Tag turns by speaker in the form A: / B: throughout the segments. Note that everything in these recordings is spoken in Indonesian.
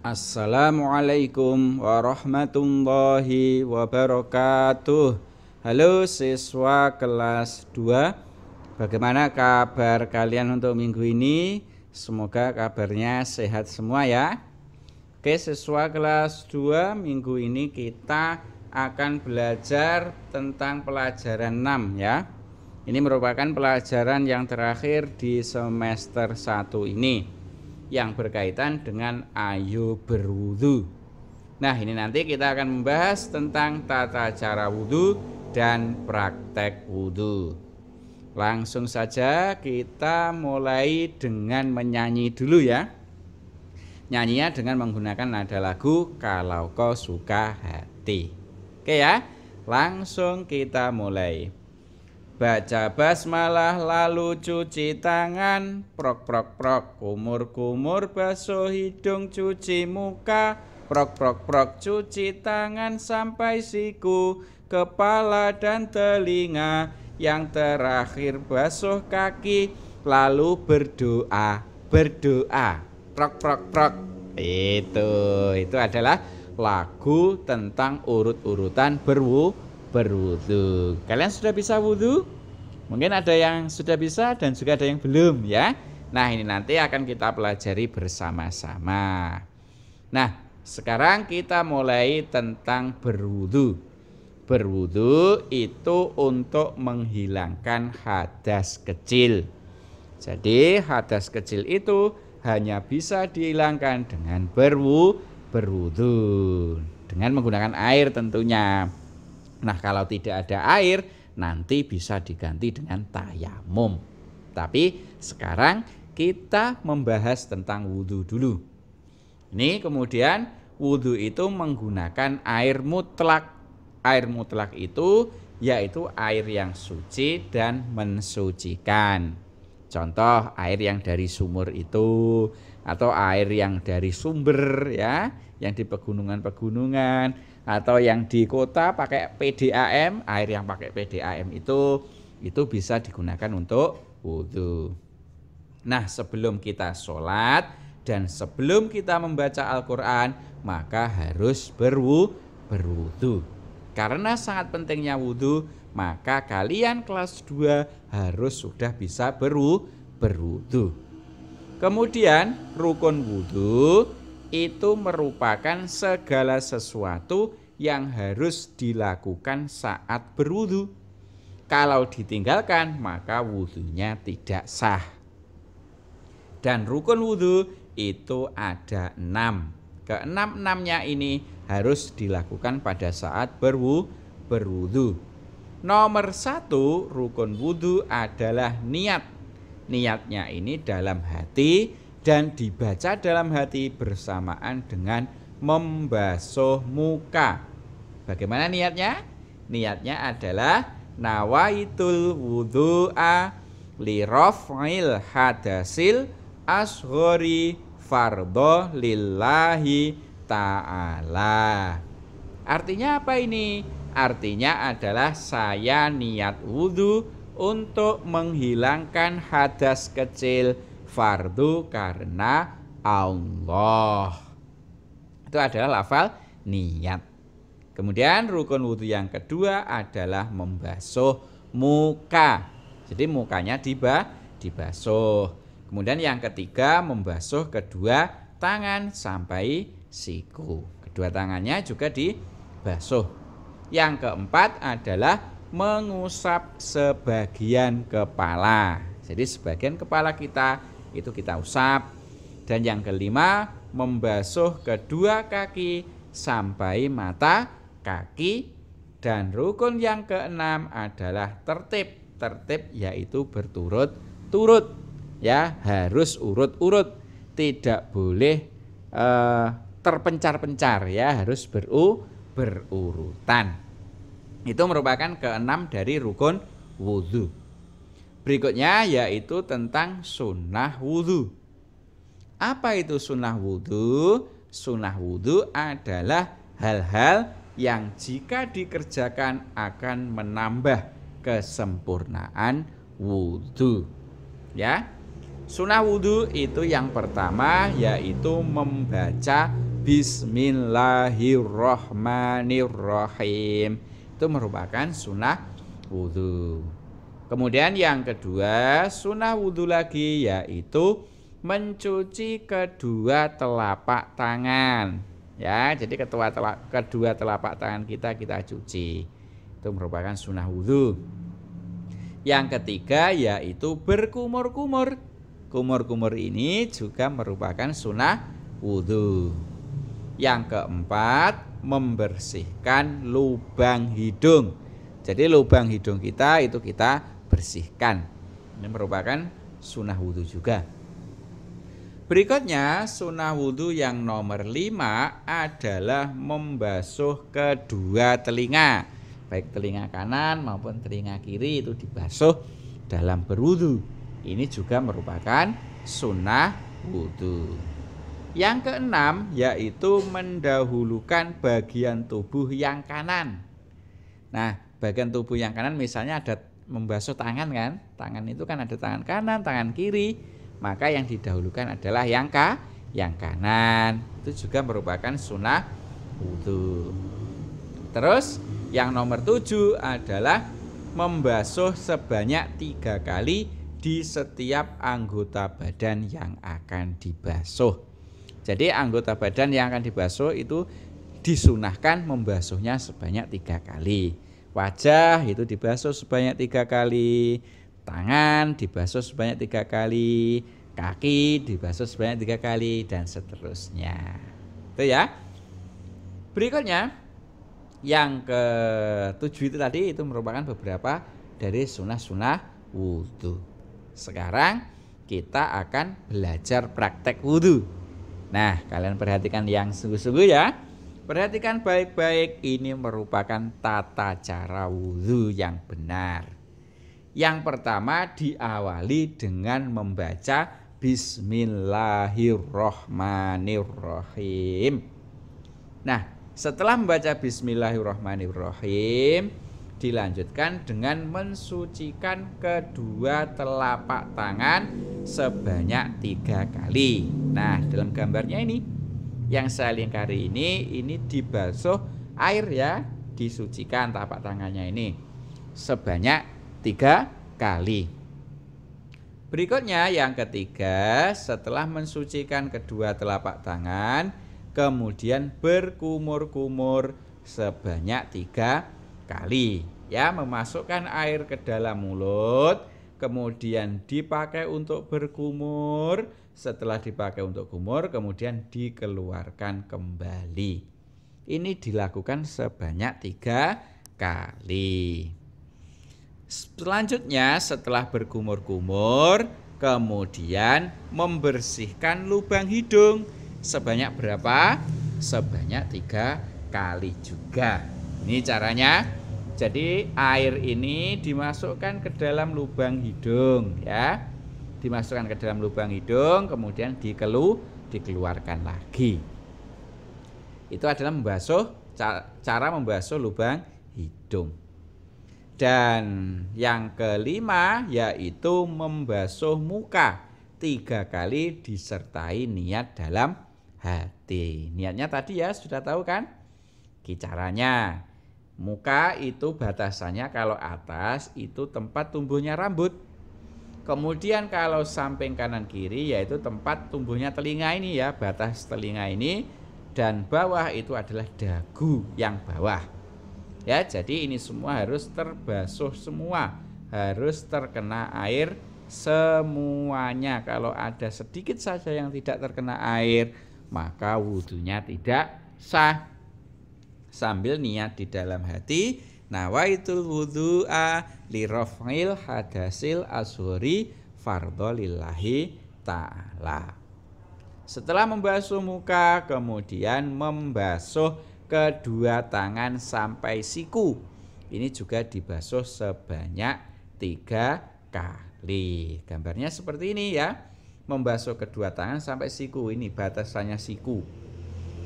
A: Assalamualaikum warahmatullahi wabarakatuh. Halo siswa kelas 2. Bagaimana kabar kalian untuk minggu ini? Semoga kabarnya sehat semua ya. Oke, siswa kelas 2, minggu ini kita akan belajar tentang pelajaran 6 ya. Ini merupakan pelajaran yang terakhir di semester 1 ini, yang berkaitan dengan ayo berwudu. Nah, ini nanti kita akan membahas tentang tata cara wudu dan praktek wudu. Langsung saja kita mulai dengan menyanyi dulu ya. Nyanyinya dengan menggunakan nada lagu Kalau Kau Suka Hati. Oke ya, langsung kita mulai. Baca basmalah lalu cuci tangan, prok prok prok, kumur kumur basuh hidung, cuci muka, prok prok prok, cuci tangan sampai siku, kepala dan telinga, yang terakhir basuh kaki, lalu berdoa, prok prok prok. Itu adalah lagu tentang urut-urutan berwudu. Kalian sudah bisa wudu? Mungkin ada yang sudah bisa dan juga ada yang belum ya. Nah, ini nanti akan kita pelajari bersama-sama. Nah, sekarang kita mulai tentang berwudu. Berwudu itu untuk menghilangkan hadas kecil. Jadi hadas kecil itu hanya bisa dihilangkan dengan berwudu, dengan menggunakan air tentunya. Nah, kalau tidak ada air, nanti bisa diganti dengan tayamum. Tapi sekarang kita membahas tentang wudhu dulu. Ini kemudian wudhu itu menggunakan air mutlak. Air mutlak itu yaitu air yang suci dan mensucikan. Contoh air yang dari sumur itu, atau air yang dari sumber ya, yang di pegunungan-pegunungan, atau yang di kota pakai PDAM, air yang pakai PDAM itu bisa digunakan untuk wudhu. Nah, sebelum kita sholat dan sebelum kita membaca Al-Quran, maka harus berwudhu. Karena sangat pentingnya wudhu, maka kalian kelas 2 harus sudah bisa berwudhu. Kemudian rukun wudhu itu merupakan segala sesuatu yang harus dilakukan saat berwudu. Kalau ditinggalkan maka wudunya tidak sah. Dan rukun wudu itu ada 6. Keenam-enamnya ini harus dilakukan pada saat berwudu. Nomor 1 rukun wudu adalah niat. Niatnya ini dalam hati dan dibaca dalam hati bersamaan dengan membasuh muka. Bagaimana niatnya? Niatnya adalah nawaitul wudu'a li raf'il hadasil ashghari fardhu lillahi ta'ala. Artinya apa ini? Artinya adalah saya niat wudu untuk menghilangkan hadas kecil fardu karena Allah. Itu adalah lafal niat. Kemudian rukun wudhu yang kedua adalah membasuh muka. Jadi mukanya dibasuh. Kemudian yang ketiga membasuh kedua tangan sampai siku. Kedua tangannya juga dibasuh. Yang keempat adalah mengusap sebagian kepala. Jadi sebagian kepala kita itu kita usap. Dan yang kelima membasuh kedua kaki sampai mata kaki. Dan rukun yang keenam adalah tertib. Tertib yaitu berturut-turut ya, harus urut-urut, tidak boleh terpencar-pencar ya, harus berurutan. Itu merupakan keenam dari rukun wudhu. Berikutnya yaitu tentang sunnah wudhu. Apa itu sunnah wudhu? Sunnah wudhu adalah hal-hal yang jika dikerjakan akan menambah kesempurnaan wudhu. Ya, sunnah wudhu itu yang pertama yaitu membaca Bismillahirrahmanirrahim. Itu merupakan sunnah wudhu. Kemudian yang kedua sunnah wudhu lagi, yaitu mencuci kedua telapak tangan. Ya, jadi kedua telapak tangan kita cuci. Itu merupakan sunnah wudhu. Yang ketiga yaitu berkumur-kumur. Kumur-kumur ini juga merupakan sunnah wudhu. Yang keempat, membersihkan lubang hidung. Jadi lubang hidung kita itu kita bersihkan. Ini merupakan sunnah wudhu juga. Berikutnya sunnah wudhu yang nomor 5 adalah membasuh kedua telinga. Baik telinga kanan maupun telinga kiri itu dibasuh dalam berwudhu. Ini juga merupakan sunnah wudhu. Yang keenam yaitu mendahulukan bagian tubuh yang kanan. Nah, bagian tubuh yang kanan misalnya ada membasuh tangan kan. Tangan itu kan ada tangan kanan, tangan kiri. Maka yang didahulukan adalah yang kanan. Itu juga merupakan sunnah wudhu. Terus yang nomor 7 adalah membasuh sebanyak 3 kali di setiap anggota badan yang akan dibasuh. Jadi anggota badan yang akan dibasuh itu disunahkan membasuhnya sebanyak 3 kali. Wajah itu dibasuh sebanyak 3 kali, tangan dibasuh sebanyak 3 kali, kaki dibasuh sebanyak 3 kali, dan seterusnya. Itu ya. Berikutnya yang ke-7 itu tadi itu merupakan beberapa dari sunnah-sunnah wudhu. Sekarang kita akan belajar praktek wudhu. Nah, kalian perhatikan yang sungguh-sungguh ya. Perhatikan baik-baik, ini merupakan tata cara wudhu yang benar. Yang pertama diawali dengan membaca Bismillahirrahmanirrahim. Nah, setelah membaca Bismillahirrahmanirrahim, dilanjutkan dengan mensucikan kedua telapak tangan sebanyak 3 kali. Nah, dalam gambarnya ini yang saya lingkari ini dibasuh air ya, disucikan telapak tangannya ini sebanyak 3 kali. Berikutnya yang ketiga, setelah mensucikan kedua telapak tangan, kemudian berkumur-kumur sebanyak 3 kali. Ya, memasukkan air ke dalam mulut, kemudian dipakai untuk berkumur. Setelah dipakai untuk kumur, kemudian dikeluarkan kembali. Ini dilakukan sebanyak 3 kali. Selanjutnya setelah berkumur-kumur, kemudian membersihkan lubang hidung. Sebanyak berapa? Sebanyak 3 kali juga. Ini caranya. Jadi air ini dimasukkan ke dalam lubang hidung ya. Dimasukkan ke dalam lubang hidung, kemudian dikeluarkan lagi. Itu adalah cara membasuh lubang hidung. Dan yang kelima yaitu membasuh muka 3 kali disertai niat dalam hati. Niatnya tadi ya sudah tahu kan? Caranya muka itu batasannya kalau atas itu tempat tumbuhnya rambut. Kemudian kalau samping kanan kiri yaitu tempat tumbuhnya telinga ini ya, batas telinga ini, dan bawah itu adalah dagu yang bawah. Ya, jadi ini semua harus terbasuh semua, harus terkena air semuanya. Kalau ada sedikit saja yang tidak terkena air, maka wudhunya tidak sah. Sambil niat di dalam hati, nawaitul wudhu'a li raf'il hadasil ashuri fardhu lillahi ta'ala. Setelah membasuh muka, kemudian membasuh kedua tangan sampai siku. Ini juga dibasuh sebanyak 3 kali. Gambarnya seperti ini ya. Membasuh kedua tangan sampai siku. Ini batasannya siku.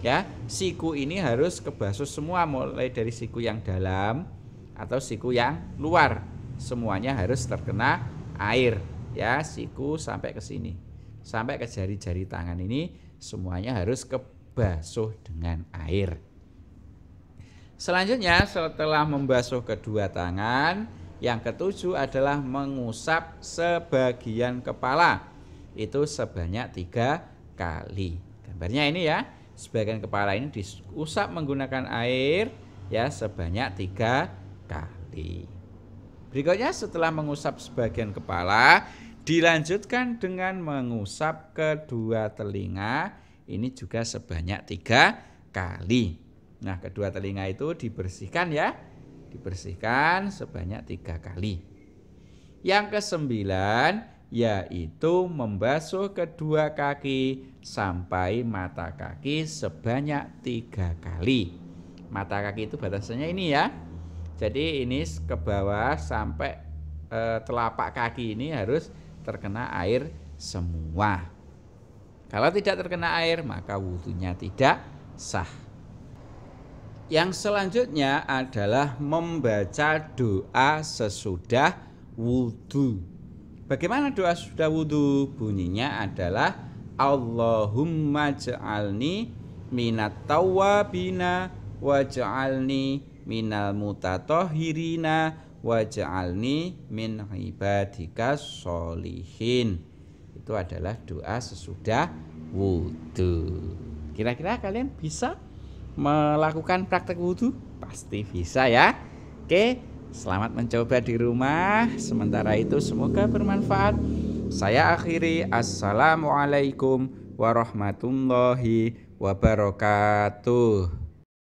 A: Ya, siku ini harus kebasuh semua, mulai dari siku yang dalam atau siku yang luar. Semuanya harus terkena air. Ya, siku sampai ke sini. Sampai ke jari-jari tangan ini semuanya harus basuh dengan air. Selanjutnya setelah membasuh kedua tangan, yang ketujuh adalah mengusap sebagian kepala. Itu sebanyak 3 kali. Gambarnya ini ya, sebagian kepala ini diusap menggunakan air ya sebanyak 3 kali. Berikutnya setelah mengusap sebagian kepala, dilanjutkan dengan mengusap kedua telinga. Ini juga sebanyak 3 kali. Nah, kedua telinga itu dibersihkan ya. Dibersihkan sebanyak 3 kali. Yang kesembilan yaitu membasuh kedua kaki sampai mata kaki sebanyak 3 kali. Mata kaki itu batasannya ini ya. Jadi ini ke bawah sampai telapak kaki ini harus terkena air semua. Kalau tidak terkena air maka wudhunya tidak sah. Yang selanjutnya adalah membaca doa sesudah wudhu. Bagaimana doa sesudah wudhu? Bunyinya adalah Allahumma ja'alni minat tawwabina waj'alni minal mutatahhirina waj'alni min ibadikas sholihin. Itu adalah doa sesudah wudhu. Kira-kira kalian bisa melakukan praktek wudhu? Pasti bisa ya. Oke, selamat mencoba di rumah. Sementara itu semoga bermanfaat. Saya akhiri. Assalamualaikum warahmatullahi wabarakatuh.